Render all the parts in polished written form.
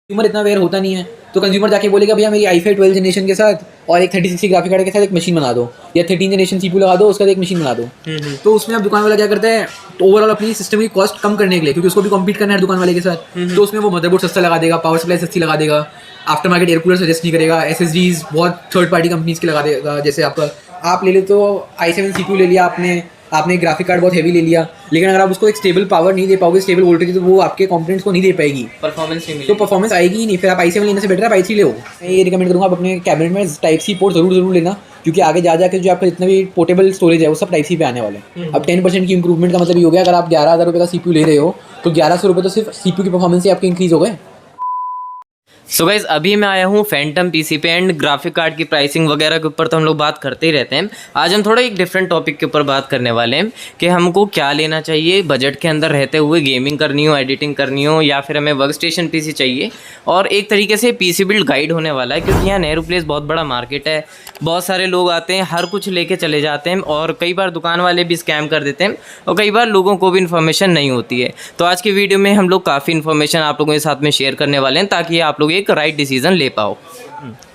Consumer इतना aware होता नहीं है, तो कंज्यूमर जाके बोलेगा भैया मेरी i5 12 जनरेशन के साथ और एक 3060 ग्राफिक कार्ड के साथ एक मशीन बना दो, या 13 जनरेशन CPU लगा दो, उसका एक मशीन बना दो। तो उसमें अब दुकान वाला क्या करता है, तो ओवरऑल अपनी सिस्टम की कॉस्ट कम करने के लिए, क्योंकि उसको भी कॉम्पीट करना है दुकान वाले के साथ, तो उसमें वो मदरबोर्ड सस्ता लगा देगा, पावर सप्लाई सस्ती लगा देगा, after market air cooler suggest नहीं करेगा, SSDs बहुत थर्ड पार्टी कंपनीज के लगा देगा। जैसे आपका आप ले ले तो i7 CPU ले लिया आपने ग्राफिक कार्ड बहुत हेवी ले लिया, लेकिन अगर आप उसको एक स्टेबल पावर नहीं दे पाओगे, स्टेबल वोल्टेज, तो वो आपके कंपोनेंट्स को नहीं दे पाएगी, परफॉर्मेंस नहीं तो मिलेगी। परफॉर्मेंस आएगी ही नहीं। फिर आप i7 लेने से बेटर आप i3 ले। मैं ये रिकमेंड करूँगा आप अपने कैबिनेट में टाइप सी पोर्ट जरूर लेना, क्योंकि आगे जा जाकर जो आपका जितना भी पोर्टेबल स्टोरेज है वो सब टाइप सी पे आने वाले हैं। अब 10% की इंप्रूवमेंट का मतलब ये हो गया, अगर आप 11,000 रुपये का CPU ले रहे हो तो 1100 रुपये तो सिर्फ CPU की परफॉर्मेंस से आपके इंक्रीज हो गए। सो गाइज अभी मैं आया हूँ फैंटम पीसी पे एंड ग्राफिक कार्ड की प्राइसिंग वगैरह के ऊपर तो हम लोग बात करते ही रहते हैं। आज हम थोड़ा एक डिफरेंट टॉपिक के ऊपर बात करने वाले हैं कि हमको क्या लेना चाहिए बजट के अंदर रहते हुए, गेमिंग करनी हो, एडिटिंग करनी हो, या फिर हमें वर्क स्टेशन पीसी चाहिए। और एक तरीके से पीसी बिल्ड गाइड होने वाला है, क्योंकि यहाँ नेहरू प्लेस बहुत बड़ा मार्केट है, बहुत सारे लोग आते हैं, हर कुछ लेके चले जाते हैं, और कई बार दुकान वाले भी स्कैम कर देते हैं, और कई बार लोगों को भी इन्फॉर्मेशन नहीं होती है। तो आज की वीडियो में हम लोग काफ़ी इन्फॉर्मेशन आप लोगों के साथ में शेयर करने वाले हैं, ताकि आप लोग एक राइट डिसीजन ले पाओ।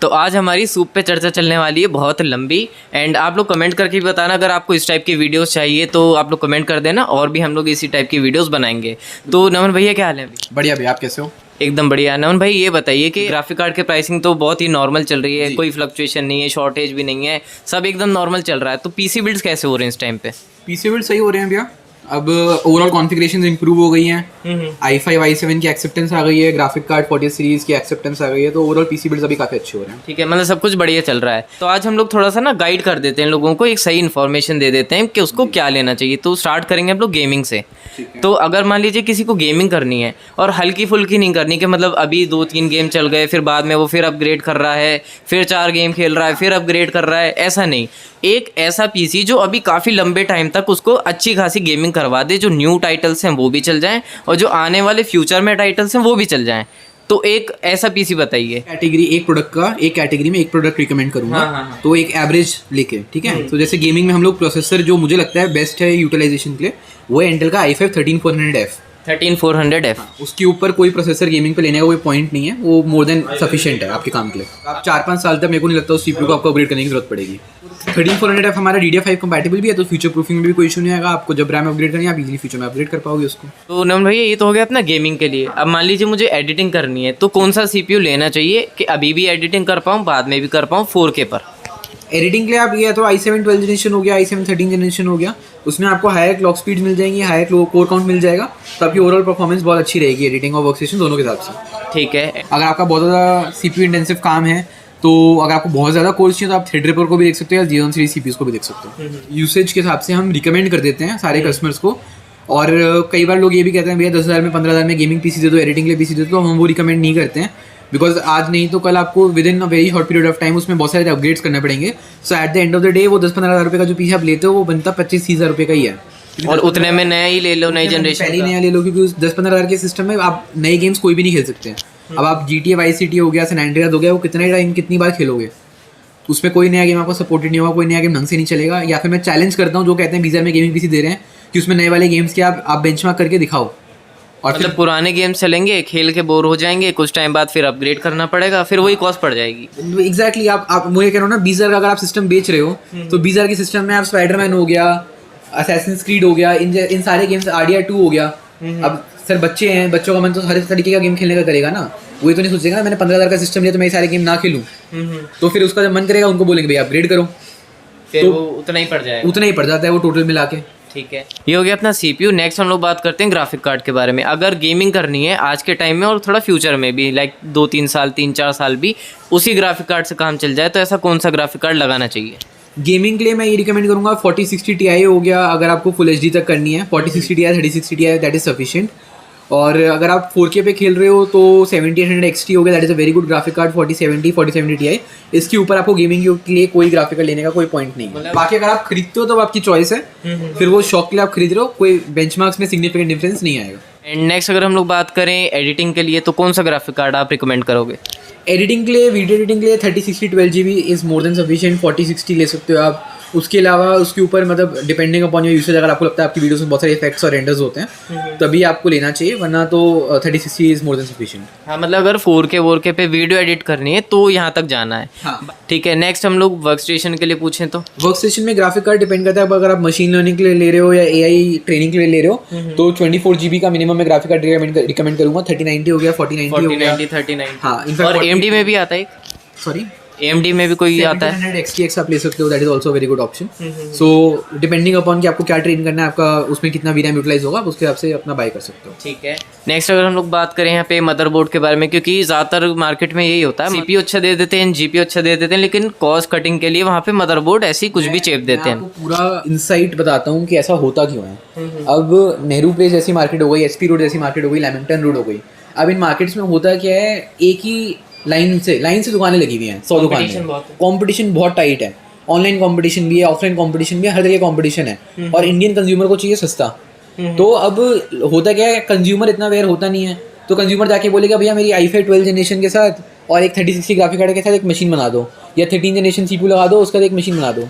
तो आज हमारी सूप पे चर्चा चलने वाली है बहुत लंबी, एंड आप लोग कमेंट करके भी बताना अगर आपको इस टाइप की वीडियोस चाहिए, तो आप लोग कमेंट कर देना, और भी हम लोग इसी टाइप की वीडियोस बनाएंगे। तो नमन भैया क्या हाल है अभी? बढ़िया भैया, आप कैसे हो? एकदम बढ़िया। नमन भाई ये बताइए कि ग्राफिक कार्ड के प्राइसिंग तो बहुत ही नॉर्मल चल रही है, कोई फ्लक्चुएशन नहीं है, शॉर्टेज भी नहीं है, सब एकदम नॉर्मल चल रहा है, तो पीसी बिल्ड्स कैसे हो रहे हैं इस टाइम पे? पीसी बिल्ड सही हो रहे हैं भैया। अब ओवरऑल कॉन्फ़िगरेशंस इंप्रूव हो गई हैं, i5 i7 की एक्सेप्टेंस आ गई है, ग्राफिक कार्ड 40 सीरीज की एक्सेप्टेंस आ गई है, तो ओवरऑल पीसी बिल्ड्स अभी काफ़ी अच्छे हो रहे हैं। ठीक है, मतलब सब कुछ बढ़िया चल रहा है। तो आज हम लोग थोड़ा सा ना गाइड कर देते हैं लोगों को, एक सही इन्फॉर्मेशन दे देते हैं कि उसको क्या लेना चाहिए। तो स्टार्ट करेंगे हम लोग गेमिंग से। तो अगर मान लीजिए किसी को गेमिंग करनी है और हल्की फुल्की नहीं करनी, कि मतलब अभी 2-3 गेम चल गए, फिर बाद में वो फिर अपग्रेड कर रहा है, फिर 4 गेम खेल रहा है, फिर अपग्रेड कर रहा है, ऐसा नहीं। एक ऐसा पीसी जो अभी काफ़ी लंबे टाइम तक उसको अच्छी खासी गेमिंग करवा दे, जो न्यू टाइटल्स हैं वो भी चल जाएं, और जो आने वाले फ्यूचर में टाइटल्स हैं वो भी चल जाएं। तो एक ऐसा पीसी बताइए। कैटेगरी एक प्रोडक्ट का, एक कैटेगरी में एक प्रोडक्ट रिकमेंड करूंगा। हाँ। तो एक एवरेज लेके, ठीक है। तो जैसे गेमिंग में हम लोग प्रोसेसर जो मुझे लगता है बेस्ट है यूटिलाइजेशन के लिए, वो है इंटेल का i5 13400F। 13400F। उसके ऊपर कोई प्रोसेसर गेमिंग पे लेने का कोई पॉइंट नहीं है, वो मोर देन सफिशिएंट है आपके काम के लिए। आप 4-5 साल तक मेरे को नहीं लगता उस CPU को आपको अपग्रेड करने की जरूरत पड़ेगी। 13400F हमारा DDR5 कंपैटिबल भी है, तो फ्यूचर प्रूफिंग में भी कोई इशू नहीं आएगा। आपको जब रैम अपग्रेड करनी है आप इजीली फ्यूचर में अपग्रेड कर पाओगे उसको। तो नमन भैया ये तो हो गया अपना गेमिंग के लिए। अब मान लीजिए मुझे एडिटिंग करनी है, तो कौन सा CPU लेना चाहिए कि अभी भी एडिटिंग कर पाऊँ, बाद में भी कर पाऊँ 4K पर? एडिटिंग के लिए आप ये तो i7 12 जनरेशन हो गया, i7 13 जनरेशन हो गया, उसमें आपको हायर क्लॉक स्पीड मिल जाएंगी, हायर कोर काउंट मिल जाएगा, तो आपकी ओवरऑल परफॉर्मेंस बहुत अच्छी रहेगी एडिटिंग और वर्कस्टेशन दोनों के हिसाब से। ठीक है। अगर आपका बहुत ज़्यादा CPU इंटेंसिव काम है, तो अगर आपको बहुत ज़्यादा कोर्स चाहिए तो आप थ्रेडरिपर को भी देख सकते हो, या Xeon सीरीज CPUs को भी देख सकते हो। यूसेज के हिसाब से हम रिकमेंड कर देते हैं सारे कस्टमर्स को। और कई बार लोग ये भी कहते हैं भैया 10,000 में 15,000 में गेमिंग पीसी दे दो, एडिटिंग के लिए पीसी दे दो, तो हम वो रिकमेंड नहीं करते हैं, बिकॉज आज नहीं तो कल आपको within a very short period of time उसमें बहुत सारे अपग्रेड्स करने पड़ेंगे। So at the end of the day वो 10-15 हज़ार रुपये का जो पीसी आप लेते हो वो बनता 25-30 हज़ार रुपये का ही है, और उतने में नया ही ले लो, नई जनरेशन पहले नया ले लो, क्योंकि उस 10-15 हज़ार के सिस्टम में आप नए गेम्स कोई भी नहीं खेल सकते हैं। अब आप GTA Vice City हो गया, San Andreas हो गया, वो कितने टाइम कितनी बार खेलोगे, उसमें कोई नया गेम आपको सपोर्टेड नहीं होगा, कोई नया गेम ढंग से नहीं चलेगा। या फिर मैं चैलेंज करता हूँ जो कहते हैं 20,000 में गेमिंग पीसी दे रहे हैं, कि उसमें नए वाले गेम्स के आप बेंचमार्क करके दिखाओ। और मतलब पुराने गेम्स चलेंगे, खेल के बोर हो जाएंगे, कुछ टाइम बाद फिर अपग्रेड करना पड़ेगा, फिर वही कॉस्ट पड़ जाएगी। एग्जैक्टली आप मुझे कह रहा हूँ ना, 20,000 का अगर आप सिस्टम बेच रहे हो, तो 20,000 के सिस्टम में आप स्पाइडरमैन हो गया, असैसिन्स क्रीड हो गया, इन सारे गेम्स, RDR2 हो गया। अब सर बच्चे हैं, बच्चों का मन तो हर तरीके का गेम खेलने का करेगा ना, वही तो नहीं सोचेगा ना मैंने 15,000 का सिस्टम लिया तो मैं ये सारे गेम ना खेलूँ। तो फिर उसका जब मन करेगा उनको बोलेंगे भैया अपग्रेड करो, फिर तो वो उतना ही पड़ जाएगा। उतना ही पड़ जाता है वो टोटल मिला के। ठीक है, ये हो गया अपना CPU। नेक्स्ट हम लोग बात करते हैं ग्राफिक कार्ड के बारे में। अगर गेमिंग करनी है आज के टाइम में और थोड़ा फ्यूचर में भी, लाइक 2-3 साल 3-4 साल भी उसी ग्राफिक कार्ड से काम चल जाए, तो ऐसा कौन सा ग्राफिक कार्ड लगाना चाहिए? गेमिंग के लिए मैं ये रिकमेंड करूँगा 4060 Ti हो गया, अगर आपको फुल HD तक करनी है 4060 Ti 3060 Ti that is sufficient. और अगर आप 4K पे खेल रहे हो तो 7800 XT हो गया, that is a very good graphic card. 4070 Ti, इसके ऊपर आपको गेमिंग के लिए कोई ग्राफिक कार्ड लेने का कोई पॉइंट नहीं है। बाकी अगर आप खरीदते हो तो आपकी चॉइस है, फिर वो शौक के लिए आप खरीद रहे हो, कोई बेंचमार्क्स में सिग्निफिकेंट डिफरेंस नहीं आएगा। एंड नेक्स्ट अगर हम लोग बात करें एडिटिंग के लिए, तो कौन सा ग्राफिक कार्ड आप रिकमेंड करोगे? एडिटिंग के लिए, वीडियो एडिटिंग के लिए 3060 12GB is more than sufficient. 4060 ले सकते हो आप, उसके अलावा उसके ऊपर मतलब डिपेंडिंग अपॉन योर यूसेज, अगर आपको लगता है आपकी वीडियोस में बहुत सारे इफेक्ट्स और रेंडर्स होते हैं तभी आपको लेना चाहिए, वरना तो 3060 इज मोर देन सफिशिएंट। हाँ मतलब अगर 4K 4K पे वीडियो एडिट करनी है तो यहाँ तक जाना है। हाँ ठीक है, नेक्स्ट हम लोग वर्क स्टेशन के लिए पूछें तो वर्क स्टेशन में ग्राफिक कार्ड डिपेंड करता है। अब अगर आप मशीन लर्निंग के लिए ले रहे हो या AI ट्रेनिंग के लिए ले रहे हो तो 24 GB का मिनिमम मैं ग्राफिक कार्ड रिकमेंड करूंगा। 3090 हो गया, 4090 हो गया। 4090 3090। हाँ और AMD में भी आता है, सॉरी AMD में भी कोई आता है 700 XTX आप ले सकते हो, that is also very good option. So depending upon कि आपको क्या ट्रेन करना है, आपका उसमें कितना VRAM यूटिलाइज होगा, आप उसके हिसाब से अपना बाय कर सकते हो। ठीक है। नेक्स्ट अगर हम लोग बात करें यहाँ पे मदरबोर्ड के बारे में, क्योंकि ज़्यादातर मार्केट में यही होता है, CPU अच्छा दे देते हैं, GPU अच्छा दे देते हैं, लेकिन कॉस्ट कटिंग के लिए वहाँ पे मदरबोर्ड ऐसे ही कुछ भी चेप देते हैं। आपको पूरा इंसाइट बताता हूँ कि ऐसा होता क्यों है। अब नेहरू प्लेस जैसी मार्केट हो गई, SP रोड जैसी मार्केट हो गई, लैमिंगटन रोड हो गई, अब इन मार्केट्स में होता क्या है, एक ही लाइन से दुकानें लगी हुई हैं, 100 दुकानें। कंपटीशन बहुत टाइट है, ऑनलाइन कंपटीशन भी है, ऑफलाइन कंपटीशन भी है, हर जगह कंपटीशन है और इंडियन कंज्यूमर को चाहिए सस्ता। तो अब होता क्या है, कंज्यूमर इतना अवेयर होता नहीं है, तो कंज्यूमर जाके बोलेगा भैया मेरी i5 12 जनरेशन के साथ और एक 3060 ग्राफिक कार्ड के साथ एक मशीन बना दो, या 13 जनरेशन CPU लगा दो, उसका एक मशीन बना दो।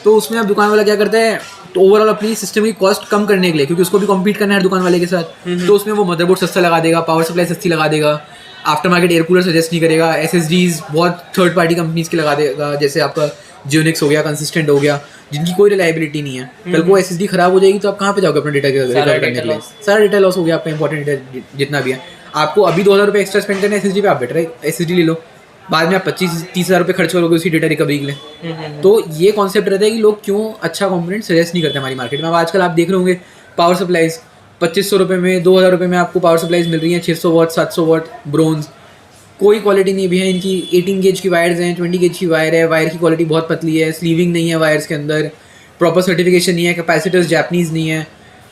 तो उसमें अब दुकान वाला क्या करता है, तो ओवरऑल अपनी सिस्टम की कॉस्ट कम करने के लिए, क्योंकि उसको भी कम्पीट करना है हर दुकान वाले के साथ, तो उसमें वो मदरबोर्ड सस्ता लगा देगा, पावर सप्लाई सस्ती लगा देगा, after market air cooler suggest नहीं करेगा, SSDs बहुत थर्ड पार्टी कंपनीज के लगा देगा, जैसे आपका जियोनिक्स हो गया, कंसिस्टेंट हो गया, जिनकी कोई रिलायबिलिटी नहीं है। कल को SSD खराब हो जाएगी तो आप कहाँ पे जाओगे अपना डेटा रिकवर करने के लिए? सारा डेटा लॉस हो गया आपका, इंपॉर्टेंट डेटा जितना भी है। आपको अभी 2000 रुपये एक्स्ट्रा स्पेंड करना है SSD पे, आप बेटर है SSD ले लो, बाद में आप 25-30 हज़ार रुपये खर्च करोगे उसी डेटा रिकवरी के लिए। तो ये कॉन्सेप्ट रहता है कि लोग क्यों अच्छा कॉम्पोनेंट सजेस्ट नहीं करते हमारी मार्केट में। अब आजकल आप देख रहे होंगे पावर सप्लाईज 2500 रुपये में, 2000 रुपये में आपको पावर सप्लाईज मिल रही हैं, 600 वाट 700 वाट ब्रोंज, कोई क्वालिटी नहीं भी है इनकी। 18 गेज की वायर्स हैं, 20 गेज की वायर है, वायर की क्वालिटी बहुत पतली है, स्लीविंग नहीं है वायर्स के अंदर, प्रॉपर सर्टिफिकेशन नहीं है, कैपेसिटर्स जापानीज नहीं है।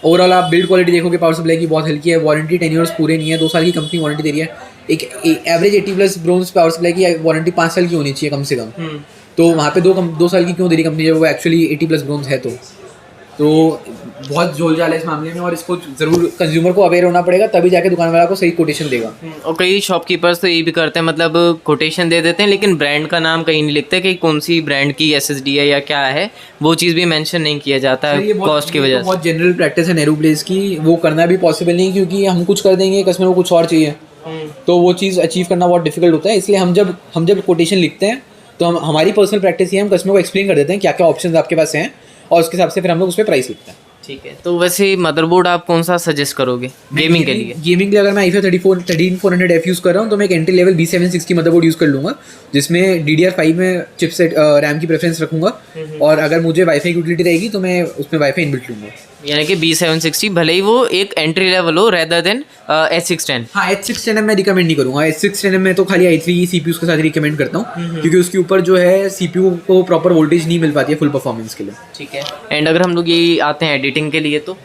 ओवरऑल आप बिल्ड क्वालिटी देखोगे पावर सप्लाई की बहुत हल्की है, वारंटी टेन्योर्स पूरे नहीं है, 2 साल की कंपनी वारंटी दे रही है। एक एवरेज 80+ ब्रोंज पावर सप्लाई की वारंटी 5 साल की होनी चाहिए कम से कम, तो वहाँ पे 2 साल की क्यों दे रही कंपनी जब वो एक्चुअली 80+ ब्रोंज है। तो बहुत झोलझाल है इस मामले में, और इसको ज़रूर कंज्यूमर को अवेयर होना पड़ेगा, तभी जाके दुकान वाला को सही कोटेशन देगा। और कई शॉपकीपर्स तो ये भी करते हैं, मतलब कोटेशन दे देते हैं लेकिन ब्रांड का नाम कहीं नहीं लिखते कि कौन सी ब्रांड की SSD है या क्या है, वो चीज़ भी मेंशन नहीं किया जाता है कॉस्ट की वजह से। बहुत जनरल प्रैक्टिस है नेहरू प्लेस की, वो करना भी पॉसिबल नहीं, क्योंकि हम कुछ कर देंगे, कस्टमर को कुछ और चाहिए, तो वो चीज़ अचीव करना बहुत डिफिकल्ट होता है। इसलिए हम जब कोटेशन लिखते हैं तो हमारी पर्सनल प्रैक्टिस ये, हम कस्टमर को एक्सप्लेन कर देते हैं क्या क्या ऑप्शन आपके पास हैं, और उसके हिसाब से फिर हम लोग उस पर प्राइस लिखते हैं। ठीक है, तो वैसे मदरबोर्ड आप कौन सा सजेस्ट करोगे गेमिंग के लिए? गेमिंग के लिए अगर मैं i5 13400F यूज़ कर रहा हूँ तो मैं एक entry level B760 motherboard use कर लूँगा, जिसमें DDR5 में चिपसेट रैम की प्रेफरेंस रखूँगा, और अगर मुझे वाईफाई की यूटिलिटी रहेगी तो मैं उसमें वाईफाई इनबिल्ट लूँगा। यानी कि B760 भले ही वो एक एंट्री लेवल हो रेदर देन H610। हाँ, H610M मैं रिकमेंड नहीं करूँगा। H610M में तो खाली i3 CPUs के साथ रिकमेंड करता हूँ, क्योंकि उसके ऊपर जो है CPU को प्रॉपर वोल्टेज नहीं मिल पाती है फुल परफॉर्मेंस के लिए। ठीक है, एंड अगर हम लोग ये आते हैं एडिटिंग के लिए, तो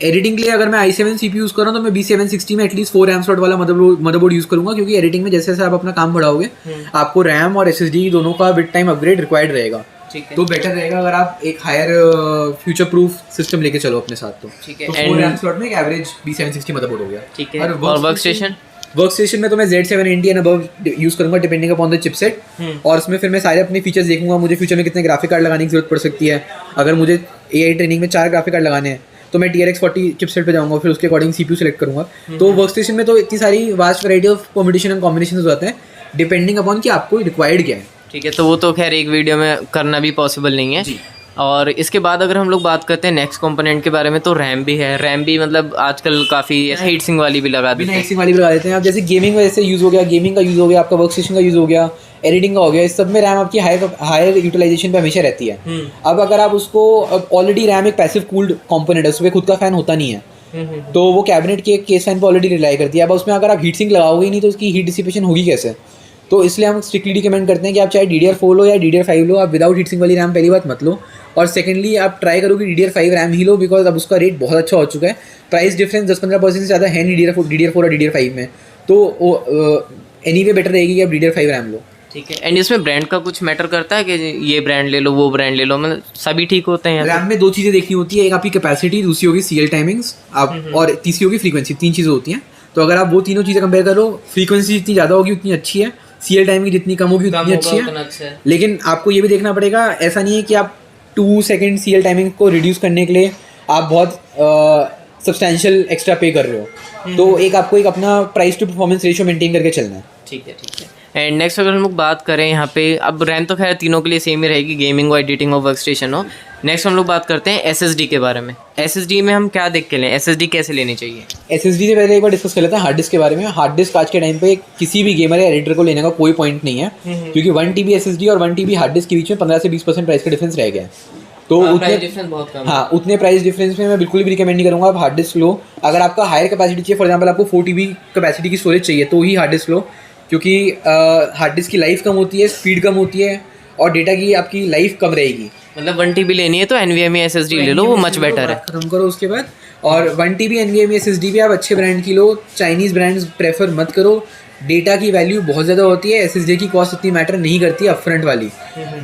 एडिटिंग के लिए अगर मैं i7 CPU यूज़ कर रहा हूँ तो मैं B760 में एटलीस्ट 4 RAM स्लॉट वाला मदरबोर्ड यूज़ करूँगा, क्योंकि एडिटिंग में जैसे जैसे आप अपना काम बढ़ाओगे आपको रैम और SSD दोनों का विद टाइम अपग्रेड रिक्वायर्ड रहेगा। तो बेटर रहेगा अगर आप एक हायर फ्यूचर प्रूफ सिस्टम लेके चलो अपने साथ। तो ठीक है, तो 4 RAM स्लॉट में एक एवरेज B760 मदरबोर्ड हो गया। ठीक है, और वर्क स्टेशन में तो मैं Z790 एंड अबव यूज़ करूँगा डिपेंडिंग अपॉन द चिपसेट, और उसमें फिर मैं सारे अपने फीचर्स देखूंगा, मुझे फ्यूचर में कितने ग्राफिक कार्ड लगाने की जरूरत पड़ सकती है। अगर मुझे AI ट्रेनिंग में 4 ग्राफिक कार्ड लगाने हैं तो मैं TRX 40 चिपसेट पे जाऊँगा, फिर उसके अकॉर्डिंग CPU सेलेक्ट करूँगा। तो वर्क स्टेशन में तो इतनी सारी vast variety of combination and combination हो जाते हैं डिपेंडिंग अपॉन कि आपको रिक्वायर्ड क्या है। ठीक है, तो वो तो खैर एक वीडियो में करना भी पॉसिबल नहीं है जी। और इसके बाद अगर हम लोग बात करते हैं नेक्स्ट कंपोनेंट के बारे में, तो रैम भी है। रैम भी मतलब आजकल काफ़ी हीट सिंक वाली भी लगा देते हैं। हीट सिंक वाली भी लगा देते हैं। अब जैसे गेमिंग में जैसे यूज़ हो गया, गेमिंग का यूज़ हो गया, आपका वर्क स्टेशन का यूज़ हो गया, एडिटिंग का हो गया, इस सब में रैम आपकी हायर यूटिलाइजेशन पे हमेशा रहती है। अब अगर आप उसको ऑलरेडी रैम एक पैसिव कूल्ड कंपोनेंट है, उसमें खुद का फैन होता नहीं है, तो वो कैबिनेट के केस फैन पर ऑलरेडी रिलाई करती है। अब उसमें अगर आप हीट सिंक लगाओगे ही नहीं तो उसकी हीट डिसिपेशन होगी कैसे? तो इसलिए हम स्ट्रिक्टली रिकमेंड करते हैं कि आप चाहे DDR4 लो या DDR5 लो, आप विदाउट हीट सिंक वाली रैम पहली बात मत लो, और सेकेंडली आप ट्राई करो कि DDR5 RAM he low, because अब उसका रेट बहुत अच्छा हो चुका है। प्राइस डिफरेंस 10-15% से ज़्यादा है नहीं DDR4 और DDR5 में, तो एनीवे बेटर रहेगी कि आप DDR5 रैम लो। ठीक है, एंड इसमें ब्रांड का कुछ मैटर करता है कि ये ब्रांड ले लो वो ब्रांड ले लो, मतलब सभी ठीक होते हैं? रैम में 2 चीज़ें देखनी होती है, एक आपकी कैपेसिटी, दूसरी होगी CL टाइमिंग्स, आप और तीसरी होगी फ्रीक्वेंसी। 3 चीज़ें होती हैं, तो अगर आप वो तीनों चीज़ें कंपेयर करो, फ्रीक्वेंसी जितनी ज़्यादा होगी उतनी अच्छी है, CL टाइमिंग जितनी कम होगी उतनी अच्छी है। लेकिन आपको ये भी देखना पड़ेगा, ऐसा नहीं है कि आप 2 सेकंड CL टाइमिंग को रिड्यूस करने के लिए आप बहुत सब्सटैंशियल एक्स्ट्रा पे कर रहे हो। तो एक आपको एक अपना price to performance ratio maintain करके चलना है। ठीक है। एंड नेक्स्ट अगर हम लोग बात करें यहाँ पे, अब रैम तो खैर तीनों के लिए सेम ही रहेगी, गेमिंग हो, एडिटिंग हो, वर्क स्टेशन हो। नेक्स्ट हम लोग बात करते हैं SSD के बारे में। SSD में हम क्या देख के लें, SSD कैसे लेनी चाहिए? SSD से पहले एक बार डिस्कस कर लेते हैं हार्ड डिस्क के बारे में। हार्ड डिस्क आज के टाइम पे किसी भी गेमर या एडिटर को लेने का कोई पॉइंट नहीं है, क्योंकि 1 TB SSD और 1 TB हार्ड डिस्क के बीच में 15 से 20% प्राइस का डिफरेंस रह गया है। तो उतने प्राइस डिफरेंस में मैं बिल्कुल भी रिकमेंड नहीं करूँगा आप हार्ड डिस्क लो। अगर आपका हायर कैपेसिटी चाहिए, फॉर एग्जाम्पल आपको 4 TB कैपेसिटी की स्टोरेज चाहिए, तो ही हार्ड डिस्क लो, क्योंकि हार्ड डिस्क की लाइफ कम होती है, स्पीड कम होती है और डेटा की आपकी लाइफ कम रहेगी। मतलब 1 TB लेनी है तो NVMe SSD ले लो, वो मच बेटर है। खत्म करो उसके बाद। और 1 TB NVMe SSD भी आप अच्छे ब्रांड की लो, चाइनीज़ ब्रांड्स प्रेफर मत करो। डेटा की वैल्यू बहुत ज़्यादा होती है, SSD की कॉस्ट इतनी मैटर नहीं करती अपफ्रंट वाली।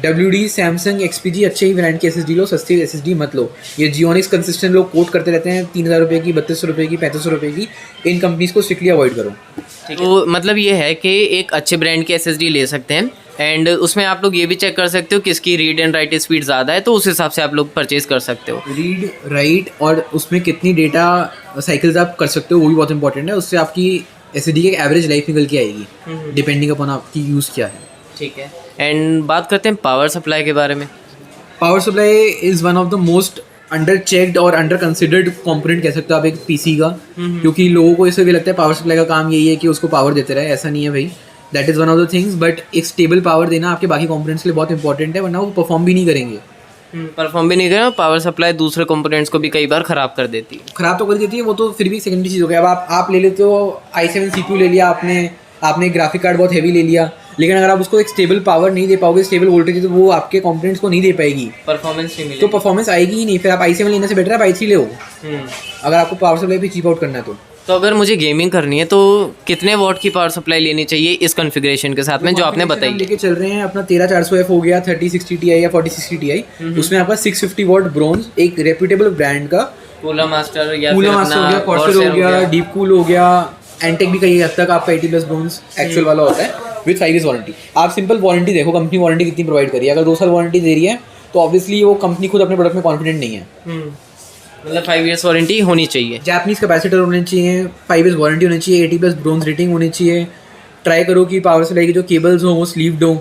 WD, सैमसंग, XPG अच्छे ही ब्रांड की SSD लो, सस्ती SSD मत लो। ये जियोनिक्स कंसिस्टेंट लोग कोट करते रहते हैं 3000 रुपये की, 3200 रुपये की, 3500 रुपये की, इन कंपनीज़ को स्ट्रिक्टली अवॉइड करो। तो मतलब ये है कि एक अच्छे ब्रांड की SSD ले सकते हैं, एंड उसमें आप लोग ये भी चेक कर सकते हो किसकी रीड एंड राइट स्पीड ज़्यादा है, तो उस हिसाब से आप लोग परचेज कर सकते हो। रीड राइट और उसमें कितनी डेटा साइकिल्स आप कर सकते हो वो भी बहुत इंपॉर्टेंट है। उससे आपकी SSD की एवरेज लाइफ निकल के आएगी, डिपेंडिंग अपॉन आपकी यूज़ क्या है। ठीक है। एंड बात करते हैं पावर सप्लाई के बारे में। Power supply is one of the most under checked और अंडर कंसिडर्ड कंपोनेंट कह सकते हो आप एक पीसी का, क्योंकि लोगों को इससे भी लगता है पावर सप्लाई का काम यही है कि उसको पावर देते रहे। ऐसा नहीं है भाई, that is one of the things, but एक स्टेबल पावर देना आपके बाकी कंपोनेंट्स के लिए बहुत इंपॉर्टेंट है, वरना वो परफॉर्म भी नहीं करेंगे। परफॉर्म भी नहीं करें, पावर सप्लाई दूसरे कंपोनेंट्स को भी कई बार ख़राब कर देती है। ख़राब तो कर देती है, वो तो फिर भी सेकेंडरी चीज़ हो गया। अब आप ले लेते हो i7 CPU ले लिया आपने ग्राफिक कार्ड बहुत हैवी ले लिया, लेकिन अगर आप उसको एक स्टेबल पावर नहीं दे पाओगे, स्टेबल वोल्टेज, तो वो आपके कंपोनेंट्स को नहीं दे पाएगी, परफॉर्मेंस नहीं मिलेगी, तो परफॉर्मेंस आएगी ही नहीं। फिर आप i7 लेने से बेटर है i3 ले हो, अगर आपको पावर सप्लाई भी चीप आउट करना है तो। तो अगर मुझे गेमिंग करनी है तो कितने वॉट की पावर सप्लाई लेनी चाहिए इस कॉन्फ़िगरेशन के साथ में जो आपने बताई? लेके चल रहे हैं अपना 13400F हो गया, 3060 Ti या 4060 Ti, उसमें आपका 650 वॉट ब्रोंज एक रेप्यूटेबल ब्रांड का कूलर मास्टर या कूलर मास्टर हो गया, कॉर्सर हो गया, डीप कूल हो गया, एंटेक भी कई हद तक आपका 80+ ब्रोंज एक्चुअल वाला होता है विद 5 years वारंटी। आप सिंपल वारंटी देखो, कंपनी वारंटी कितनी प्रोवाइड करी है। अगर 2 साल वारंटी दे रही है तो ऑब्वियसली वो कंपनी खुद अपने प्रोडक्ट में कॉन्फिडेंट नहीं है। मतलब 5 years वारंटी होनी चाहिए, जापानीज कैपेसिटर होने चाहिए, 5 years वारंटी होनी चाहिए, 80+ ब्रोंज रेटिंग होनी चाहिए। ट्राई करो कि पावर सप्लाई की जो केबल्स हो वो स्लीव्ड हो,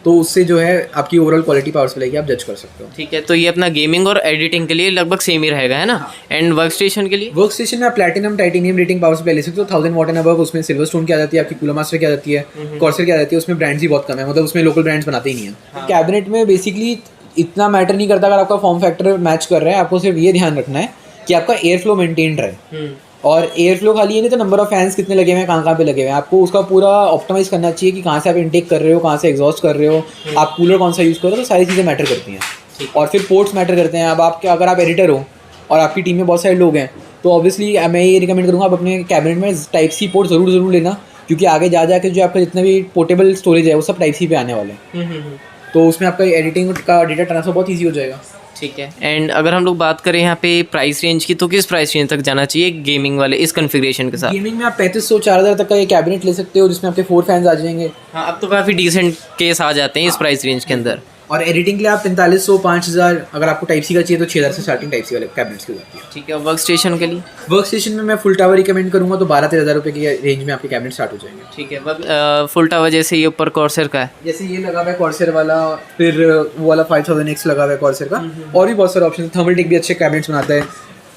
तो उससे जो है आपकी ओवरऑल क्वालिटी पावर सप्लाई की आप जज कर सकते हो। ठीक है। तो ये अपना गेमिंग और एडिटिंग के लिए लगभग सेम ही रहेगा, है ना? एंड वर्क स्टेशन के लिए? वर्क स्टेशन में आप platinum titanium rating power supply ले सकते हो, 1000 वॉट एंड अबव। उसमें सिल्वर स्टोन की आ जाती है, आपकी कूलर मास्टर की आ जाती है, कॉर्सर की आ जाती है। उसमें ब्रांड्स ही बहुत कम है, मतलब उसमें लोकल ब्रांड्स बनाते ही नहीं है। कैबिनेट में बेसिकली इतना मैटर नहीं करता अगर आपका फॉर्म फैक्टर मैच कर रहा है, आपको सिर्फ ये ध्यान रखना है कि आपका एयर फ्लो मेंटेन रहे। और एयर फ्लो खाली ये नहीं तो नंबर ऑफ फैंस कितने लगे हुए हैं, कहाँ पे लगे हुए हैं, आपको उसका पूरा ऑप्टिमाइज करना चाहिए कि कहाँ से आप इनटेक कर रहे हो, कहाँ से एग्जॉस्ट कर रहे हो, आप कूलर कौन सा यूज़ कर रहे हो, तो सारी चीज़ें मैटर करती हैं। और फिर पोर्ट्स मैटर करते हैं। अब आपके अगर आप एडिटर हो और आपकी टीम में बहुत सारे लोग हैं, तो ऑब्वियसली मैं ये रिकमेंड करूँगा आप अपने कैबिनेट में टाइप सी पोर्ट ज़रूर लेना, क्योंकि आगे जा के जो आपका जितना भी पोर्टेबल स्टोरेज है वो सब टाइप सी पे आने वाले हैं, तो उसमें आपका एडिटिंग का डेटा ट्रांसफर बहुत ईजी हो जाएगा। ठीक है। एंड अगर हम लोग बात करें यहाँ पे प्राइस रेंज की, तो किस प्राइस रेंज तक जाना चाहिए गेमिंग वाले इस कॉन्फ़िगरेशन के साथ? गेमिंग में आप 3500-4000 तक का ये कैबिनेट ले सकते हो, जिसमें आपके 4 फैंस आ जाएंगे। हाँ, अब तो काफ़ी डिसेंट केस आ जाते हैं इस प्राइस रेंज के अंदर। और एडिटिंग के लिए आप 4500-5000, अगर आपको टाइप सी का चाहिए तो 6000 से स्टार्टिंग टाइप सी वाले कैबिनेट्स की जाती है। ठीक है। वर्क स्टेशन के लिए? वर्क स्टेशन में मैं फुल टावर रिकमेंड करूँगा, तो 12-13 रुपये की रेंज में आपके कैबिनेट स्टार्ट हो जाएंगे। ठीक है। फुल टावर जैसे ये ऊपर कॉर्सर का है, जैसे ये लगा हुआ है कॉर्सर वाला, फिर वो वाला 5000X लगा हुआ है कॉर्सर का, और भी बहुत सारे ऑप्शन। थर्मलटेक भी अच्छे कैबिनेट्स बनाता है,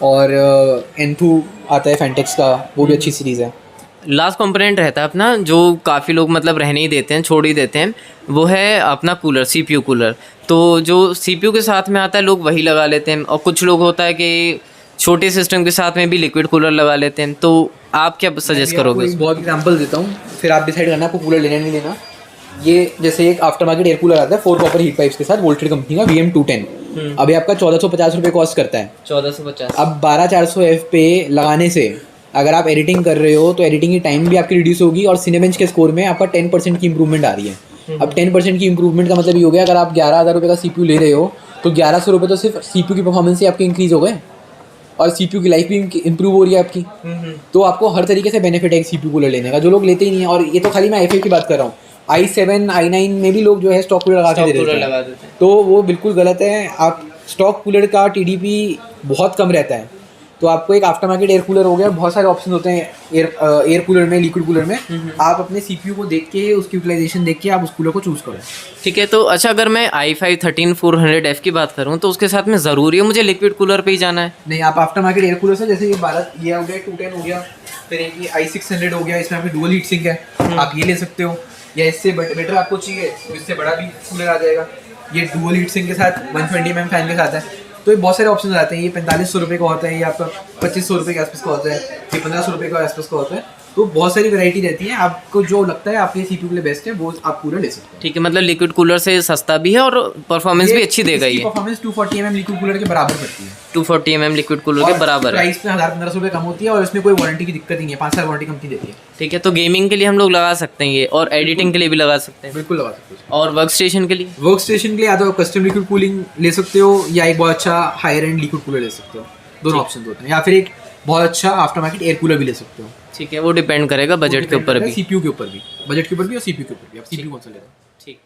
और एंथू आता है फैंटेक्स का, वो भी अच्छी सीरीज़ है। लास्ट कंपोनेंट रहता है अपना जो काफ़ी लोग मतलब रहने ही देते हैं, छोड़ ही देते हैं, वो है अपना कूलर, CPU कूलर। तो जो CPU के साथ में आता है लोग वही लगा लेते हैं, और कुछ लोग होता है कि छोटे सिस्टम के साथ में भी लिक्विड कूलर लगा लेते हैं। तो आप क्या सजेस्ट करोगे? बहुत एग्जांपल देता हूँ, फिर आप डिसाइड करना आपको कूलर लेना नहीं लेना। ये जैसे एक आफ्टर मार्केट एयर कूलर आता है 4 कॉपर हीट पाइप्स के साथ, वोल्टेड कंपनी का VM210। अभी आपका 1450 रुपये कॉस्ट करता है। 1450। अब 12400F पे लगाने से अगर आप एडिटिंग कर रहे हो तो एडिटिंग की टाइम भी आपकी रिड्यूस होगी, और सिनेबेंच के स्कोर में आपका 10% की इंप्रूवमेंट आ रही है। अब 10% की इंप्रूवमेंट का मतलब ये हो गया, अगर आप 11000 रुपये का CPU ले रहे हो तो 1100 रुपये तो सिर्फ CPU की परफॉर्मेंस से आपके इंक्रीज़ हो गए, और CPU की लाइफ भी इंप्रूव हो रही है आपकी। तो आपको हर तरीके से बेनिफिट है CPU कूलर लेने का, जो लोग लेते ही नहीं है। और ये तो खाली मैं i5 की बात कर रहा हूँ, i7 i9 में भी लोग जो है स्टॉक कूलर लगा के दे कूलर देते लगा हैं, देते हैं। तो वो बिल्कुल गलत है। आप स्टॉक कूलर का TDP बहुत कम रहता है, तो आपको एक आफ्टर मार्केट एयर कूलर हो गया, बहुत सारे ऑप्शन होते हैं एयर कूलर में, लिक्विड कूलर में। आप अपने CPU को देख के, उसकी यूटिलाइजेशन देख के आप उस कूलर को चूज़ करो। ठीक है, तो अच्छा अगर मैं i5 13400F की बात करूँ तो उसके साथ में ज़रूरी है मुझे लिक्विड कूलर पे ही जाना है? नहीं, आप आफ्टर मार्केट एयर कूलर से, जैसे ये भारत ये हो गया 210 हो गया, फिर एक ये i600 हो गया, इसमें आपकी डुअल हीट सिंक है, आप ये ले सकते हो। या इससे बेटर आपको चाहिए तो इससे बड़ा भी कूलर आ जाएगा, ये डुअल हीट सिंक के साथ 120 mm फैन के साथ है। तो ये बहुत सारे ऑप्शन आते हैं। ये 4500 रुपये का होता है, ये आपका 2500 रुपये के आसपास का होता है, ये 1500 रुपये के आसपास का होता है। तो बहुत सारी वैरायटी रहती है, आपको जो लगता है आपके CPU के लिए बेस्ट है वो आप कूलर ले सकते हैं। ठीक है, मतलब लिक्विड कूलर से सस्ता भी है और परफॉर्मेंस भी अच्छी देगा ये। परफॉर्मेंस 240 mm लिक्विड कूलर के बराबर करती है। 240 mm लिक्विड कूलर के बराबर है। प्राइस में 1000-1500 रुपये कम होती है, और इसमें कोई वारंटी की दिक्कत नहीं है, 5 साल वारंटी कंपनी देती है। ठीक है, तो गेमिंग के लिए हम लोग लगा सकते हैं ये, और एडिटिंग के लिए भी लगा सकते हैं, बिल्कुल लगा सकते हो। और वर्क स्टेशन के लिए? वर्क स्टेशन के लिए या तो कस्टम लिक्विड कूलिंग ले सकते हो, या एक बहुत अच्छा हायर एंड लिक्विड कूलर ले सकते हो, दोनों ऑप्शन होते हैं। या फिर एक बहुत अच्छा आफ्टर मार्केट एयर कूलर भी ले सकते हो। ठीक है, वो डिपेंड करेगा बजट के ऊपर भी, CPU के ऊपर भी, बजट के ऊपर भी और CPU के ऊपर भी, आप CPU कौन सा ले रहे हो। ठीक।